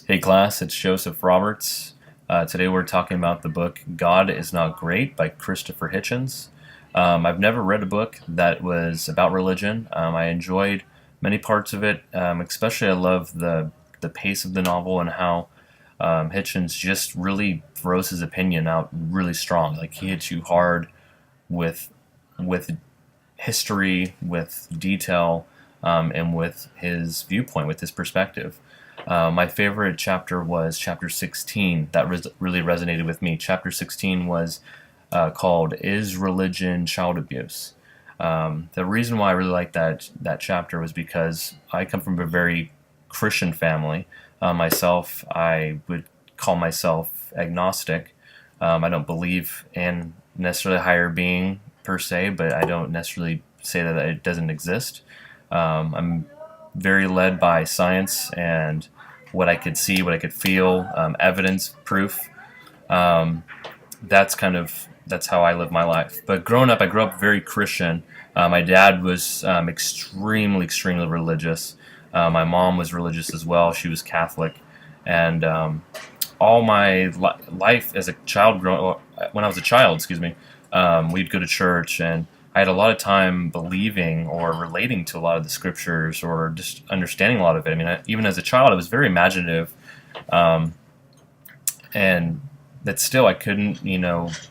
Hey class, it's Joseph Roberts. Today we're talking about the book God is Not Great by Christopher Hitchens. I've never read a book that was about religion. I enjoyed many parts of it, especially I love the pace of the novel and how Hitchens just really throws his opinion out really strong. Like he hits you hard with with history, with detail, and with his viewpoint, with his perspective. My favorite chapter was chapter 16. That really resonated with me. Chapter 16 was called "Is Religion Child Abuse?" The reason why I really liked that chapter was because I come from a very Christian family. Myself, I would call myself agnostic. I don't believe in necessarily a higher being per se, but I don't necessarily say that it doesn't exist. I'm very led by science and what I could see, what I could feel, evidence, proof. Um, that's how I live my life. But growing up, I grew up very Christian. My dad was extremely religious. My mom was religious as well. She was Catholic, and all my life as a child, when I was a child, excuse me, we'd go to church, and I had a lot of time believing or relating to a lot of the scriptures or just understanding a lot of it. I mean, even as a child, I was very imaginative, um, and that still I couldn't,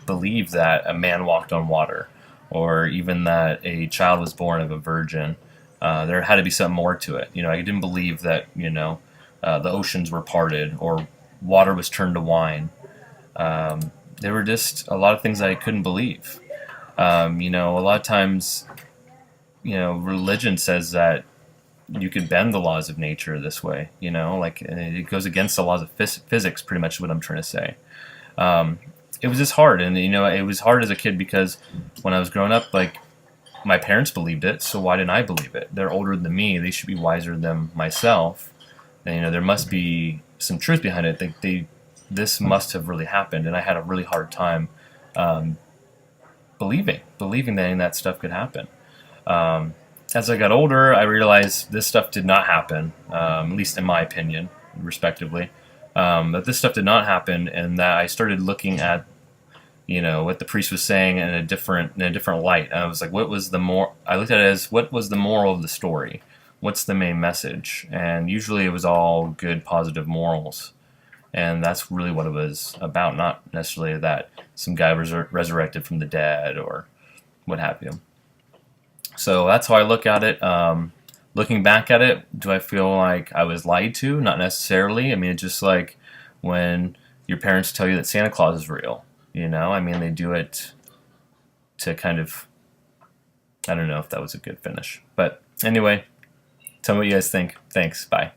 believe that a man walked on water, or even that a child was born of a virgin. There had to be something more to it. I didn't believe that, the oceans were parted or water was turned to wine. There were just a lot of things I couldn't believe. A lot of times, religion says that you could bend the laws of nature this way, like and it goes against the laws of physics, pretty much what I'm trying to say. Um, it was just hard, and it was hard as a kid because when I was growing up, like my parents believed it, so why didn't I believe it? They're older than me; they should be wiser than myself. And there must be some truth behind it. This must have really happened, and I had a really hard time um, believing that any of that stuff could happen. Um, as I got older, I realized this stuff did not happen, at least in my opinion, respectively. That this stuff did not happen, and that I started looking at what the priest was saying in a different light. And I was like, what was the more? I looked at it as what was the moral of the story? What's the main message? And usually it was all good, positive morals. And that's really what it was about, not necessarily that some guy was resurrected from the dead or what have you. So that's how I look at it. Looking back at it, do I feel like I was lied to? Not necessarily. I mean, it's just like when your parents tell you that Santa Claus is real. I mean, they do it to kind of, I don't know if that was a good finish. But anyway, tell me what you guys think. Thanks. Bye.